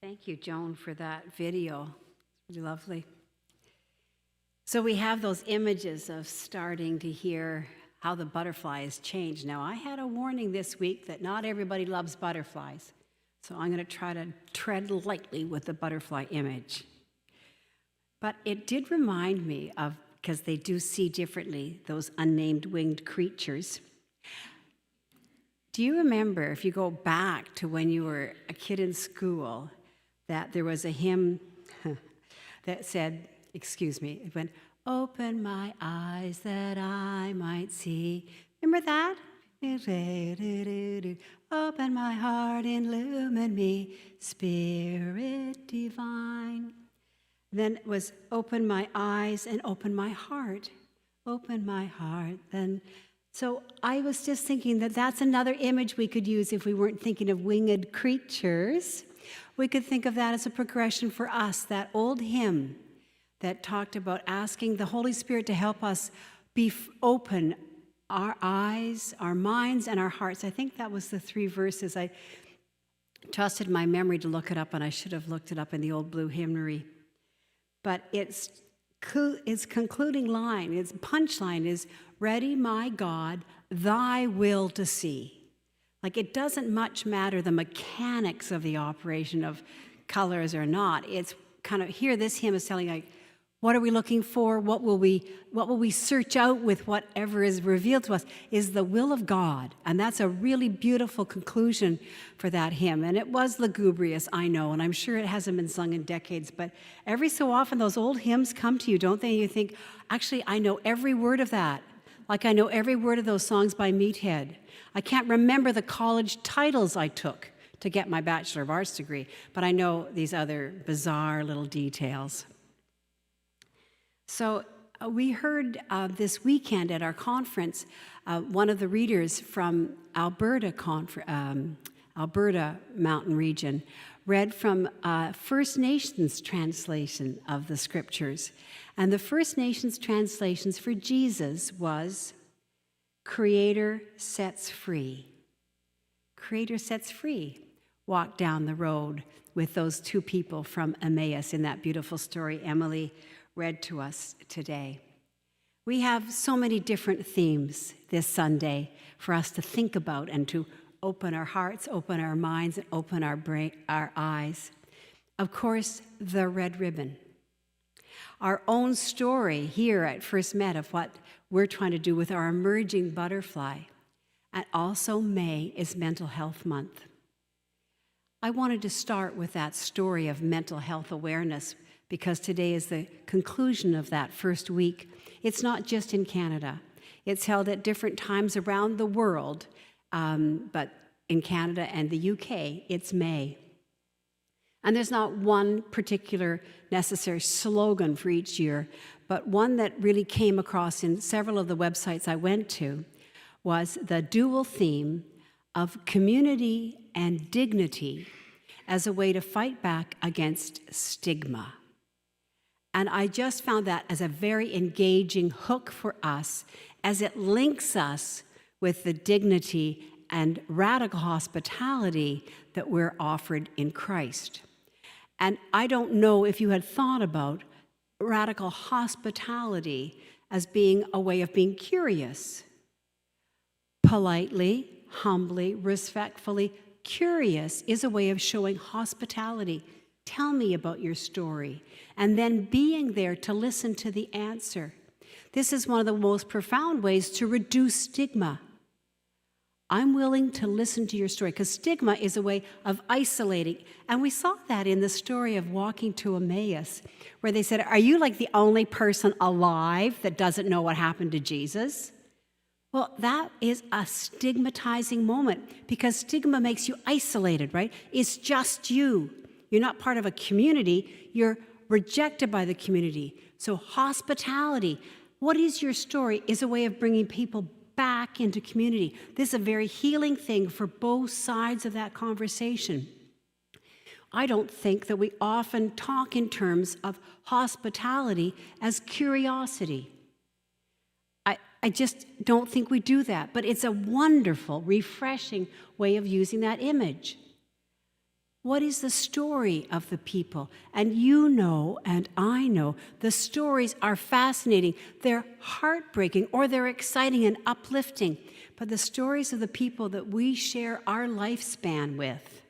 Thank you, Joan, for that video. It's really lovely. So we have those images of starting to hear how the butterfly has changed. Now, I had a warning this week that not everybody loves butterflies, so I'm going to try to tread lightly with the butterfly image. But it did remind me of, because they do see differently, those unnamed winged creatures. Do you remember, if you go back to when you were a kid in school, that there was a hymn that said, it went, "Open my eyes that I might see." Remember that? "Open my heart, illumine me, Spirit divine." Then it was, "Open my eyes and open my heart, open my heart." Then, so I was just thinking that that's another image we could use if we weren't thinking of winged creatures. We could think of that as a progression for us, that old hymn that talked about asking the Holy Spirit to help us be open our eyes, our minds, and our hearts. I think that was the 3 verses. I trusted my memory to look it up, and I should have looked it up in the old blue hymnary. But its concluding line, its punchline is, "Ready, my God, thy will to see." Like, it doesn't much matter the mechanics of the operation of colors or not. It's kind of, here this hymn is telling, like, what are we looking for? What will we search out with whatever is revealed to us is the will of God. And that's a really beautiful conclusion for that hymn. And it was lugubrious, I know, and I'm sure it hasn't been sung in decades, but every so often those old hymns come to you, don't they? You think, actually, I know every word of that. Like I know every word of those songs by Meathead. I can't remember the college titles I took to get my Bachelor of Arts degree, but I know these other bizarre little details. So we heard this weekend at our conference, one of the readers from Alberta Mountain Region read from First Nations translation of the scriptures. And the First Nations translations for Jesus was, "Creator sets free." Creator sets free. Walked down the road with those 2 people from Emmaus in that beautiful story Emily read to us today. We have so many different themes this Sunday for us to think about and to open our hearts, open our minds, and open our eyes. Of course, the red ribbon. Our own story here at First Met of what we're trying to do with our emerging butterfly. And also May is Mental Health Month. I wanted to start with that story of mental health awareness because today is the conclusion of that first week. It's not just in Canada. It's held at different times around the world, but in Canada and the UK, it's May. And there's not one particular necessary slogan for each year, but one that really came across in several of the websites I went to was the dual theme of community and dignity as a way to fight back against stigma. And I just found that as a very engaging hook for us as it links us with the dignity and radical hospitality that we're offered in Christ. And I don't know if you had thought about radical hospitality as being a way of being curious. Politely, humbly, respectfully, curious is a way of showing hospitality. Tell me about your story. And then being there to listen to the answer. This is one of the most profound ways to reduce stigma. I'm willing to listen to your story, because stigma is a way of isolating. And we saw that in the story of walking to Emmaus, where they said, "Are you like the only person alive that doesn't know what happened to Jesus?" Well, that is a stigmatizing moment, because stigma makes you isolated, right? It's just you. You're not part of a community. You're rejected by the community. So hospitality, what is your story, is a way of bringing people back into community. This is a very healing thing for both sides of that conversation. I don't think that we often talk in terms of hospitality as curiosity. I just don't think we do that, but it's a wonderful, refreshing way of using that image. What is the story of the people? And you know, and I know, the stories are fascinating. They're heartbreaking, or they're exciting and uplifting. But the stories of the people that we share our lifespan with,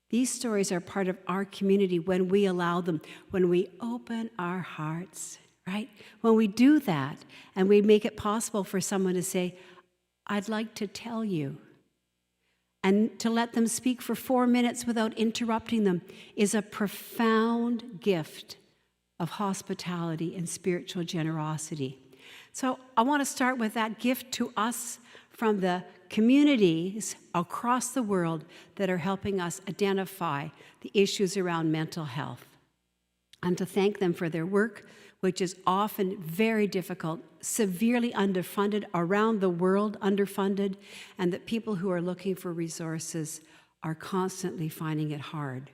these stories are part of our community when we allow them, when we open our hearts, right? When we do that and we make it possible for someone to say, I'd like to tell you. And to let them speak for 4 minutes without interrupting them is a profound gift of hospitality and spiritual generosity. So I want to start with that gift to us from the communities across the world that are helping us identify the issues around mental health, and to thank them for their work, which is often very difficult, severely underfunded, around the world underfunded, and that people who are looking for resources are constantly finding it hard.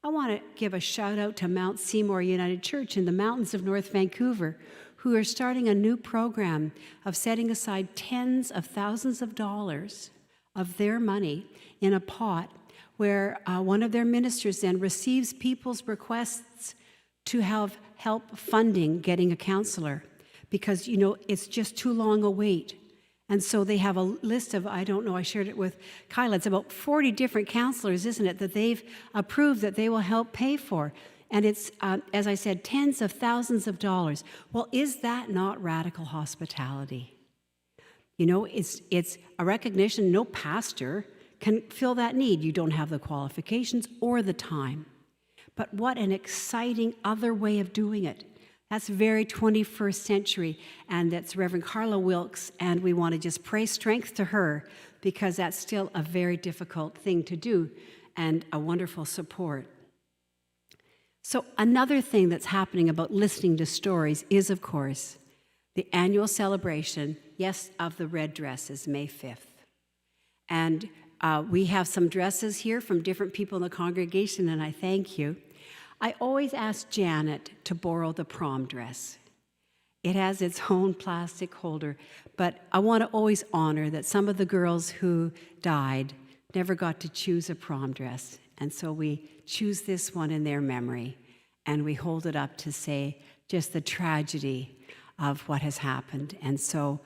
I want to give a shout out to Mount Seymour United Church in the mountains of North Vancouver, who are starting a new program of setting aside tens of thousands of dollars of their money in a pot where one of their ministers then receives people's requests to have help funding getting a counselor, because, you know, it's just too long a wait. And so they have a list of, I don't know, I shared it with Kyla, it's about 40 different counselors, isn't it, that they've approved that they will help pay for. And it's, as I said, tens of thousands of dollars. Well, is that not radical hospitality? You know, it's a recognition no pastor can fill that need. You don't have the qualifications or the time. But what an exciting other way of doing it. That's very 21st century, and that's Reverend Carla Wilkes, and we want to just pray strength to her, because that's still a very difficult thing to do and a wonderful support. So another thing that's happening about listening to stories is, of course, the annual celebration, yes, of the red dresses, May 5th. And we have some dresses here from different people in the congregation, and I thank you. I always ask Janet to borrow the prom dress. It has its own plastic holder, but I want to always honor that some of the girls who died never got to choose a prom dress. And so we choose this one in their memory, and we hold it up to say just the tragedy of what has happened. And so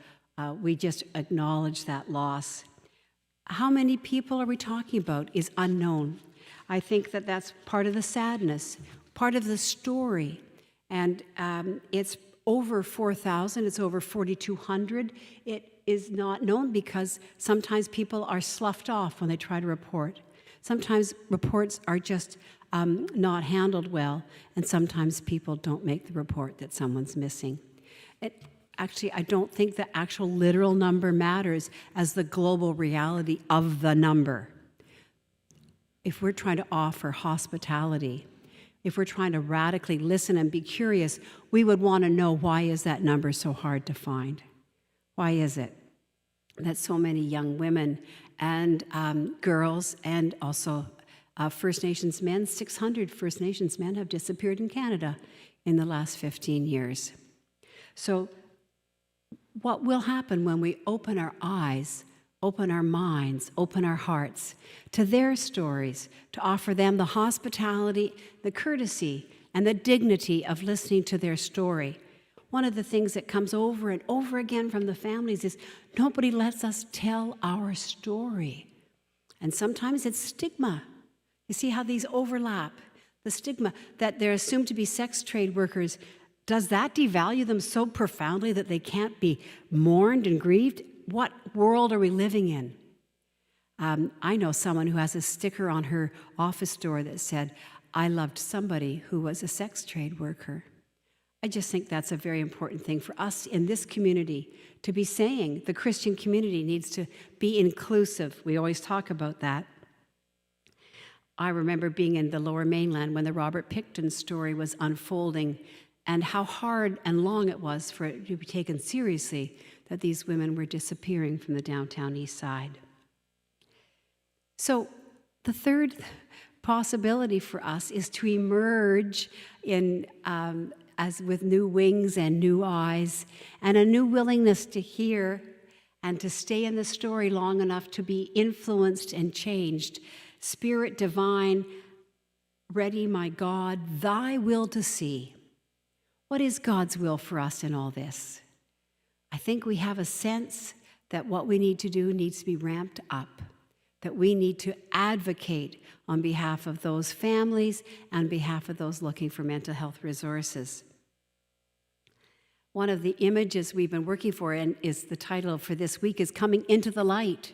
we just acknowledge that loss. How many people are we talking about is unknown. I think that that's part of the sadness, part of the story. And it's over 4,000, it's over 4,200. It is not known because sometimes people are sloughed off when they try to report. Sometimes reports are just not handled well, and sometimes people don't make the report that someone's missing. Actually, I don't think the actual literal number matters as the global reality of the number. If we're trying to offer hospitality, if we're trying to radically listen and be curious, we would want to know, why is that number so hard to find? Why is it that so many young women and girls, and also First Nations men, 600 First Nations men have disappeared in Canada in the last 15 years. So what will happen when we open our eyes, open our minds, open our hearts to their stories, to offer them the hospitality, the courtesy, and the dignity of listening to their story? One of the things that comes over and over again from the families is nobody lets us tell our story. And sometimes it's stigma. You see how these overlap? The stigma that they're assumed to be sex trade workers, does that devalue them so profoundly that they can't be mourned and grieved? What world are we living in? I know someone who has a sticker on her office door that said, "I loved somebody who was a sex trade worker." I just think that's a very important thing for us in this community to be saying. The Christian community needs to be inclusive. We always talk about that. I remember being in the Lower Mainland when the Robert Picton story was unfolding, and how hard and long it was for it to be taken seriously that these women were disappearing from the downtown east side. So the third possibility for us is to emerge in as with new wings and new eyes, and a new willingness to hear and to stay in the story long enough to be influenced and changed. Spirit divine, ready, my God, thy will to see. What is God's will for us in all this? I think we have a sense that what we need to do needs to be ramped up, that we need to advocate on behalf of those families and on behalf of those looking for mental health resources. One of the images we've been working for, and is the title for this week, is Coming into the Light.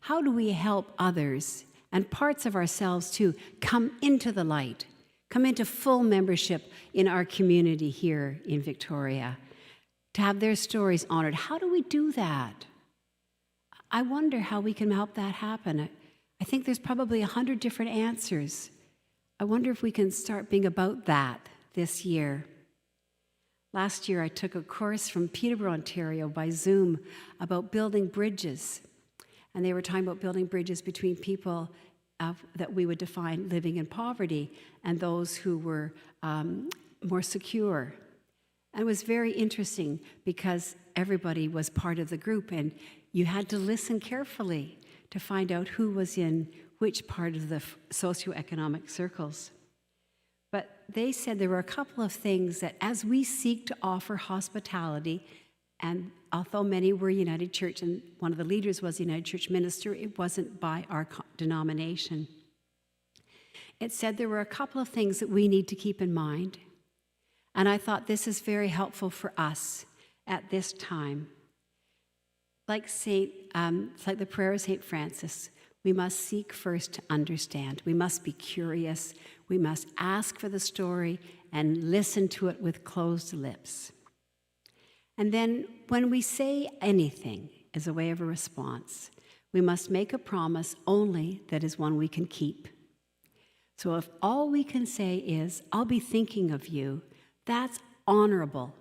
How do we help others and parts of ourselves too come into the light, come into full membership in our community here in Victoria, to have their stories honored? How do we do that? I wonder how we can help that happen. I think there's probably 100 different answers. I wonder if we can start being about that this year. Last year, I took a course from Peterborough, Ontario by Zoom about building bridges. And they were talking about building bridges between people that we would define living in poverty and those who were more secure. And it was very interesting because everybody was part of the group, and you had to listen carefully to find out who was in which part of the socioeconomic circles. But they said there were a couple of things that as we seek to offer hospitality, and although many were United Church, and one of the leaders was a United Church minister, it wasn't by our denomination. It said there were a couple of things that we need to keep in mind. And I thought this is very helpful for us at this time. It's like the prayer of St. Francis, we must seek first to understand. We must be curious. We must ask for the story and listen to it with closed lips. And then when we say anything as a way of a response, we must make a promise only that is one we can keep. So if all we can say is, I'll be thinking of you, that's honorable.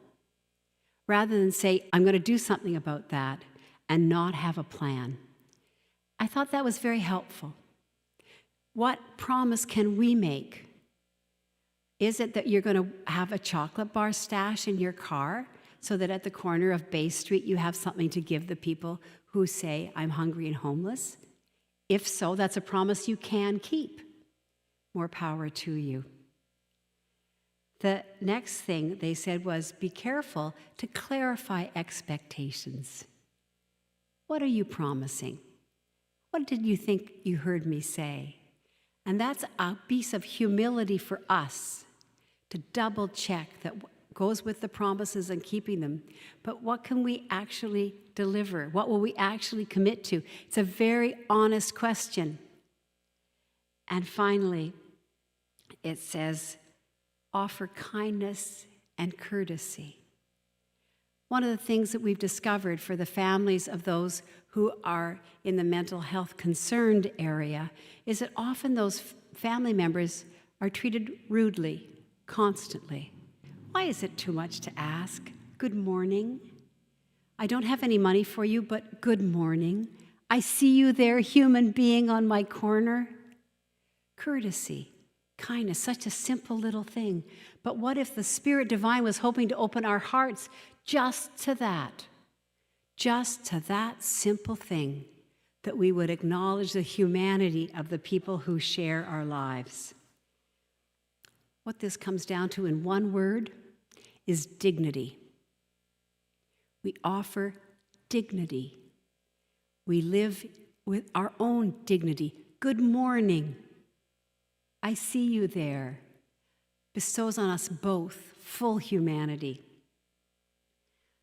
Rather than say, I'm going to do something about that and not have a plan. I thought that was very helpful. What promise can we make? Is it that you're going to have a chocolate bar stash in your car so that at the corner of Bay Street you have something to give the people who say, I'm hungry and homeless? If so, that's a promise you can keep. More power to you. The next thing they said was, be careful to clarify expectations. What are you promising? What did you think you heard me say? And that's a piece of humility for us to double check that goes with the promises and keeping them. But what can we actually deliver? What will we actually commit to? It's a very honest question. And finally, it says, offer kindness and courtesy. One of the things that we've discovered for the families of those who are in the mental health concerned area is that often those family members are treated rudely, constantly. Why is it too much to ask? Good morning. I don't have any money for you, but good morning. I see you there, human being on my corner. Courtesy, kindness, such a simple little thing. But what if the Spirit Divine was hoping to open our hearts just to that simple thing, that we would acknowledge the humanity of the people who share our lives? What this comes down to in one word is dignity. We offer dignity. We live with our own dignity. Good morning. I see you there. Bestows on us both full humanity.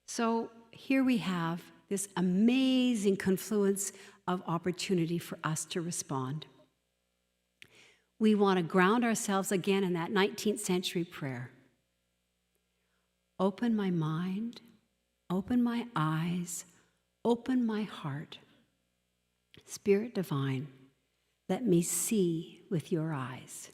So here we have this amazing confluence of opportunity for us to respond. We want to ground ourselves again in that 19th century prayer. Open my mind, open my eyes, open my heart. Spirit Divine, let me see with your eyes.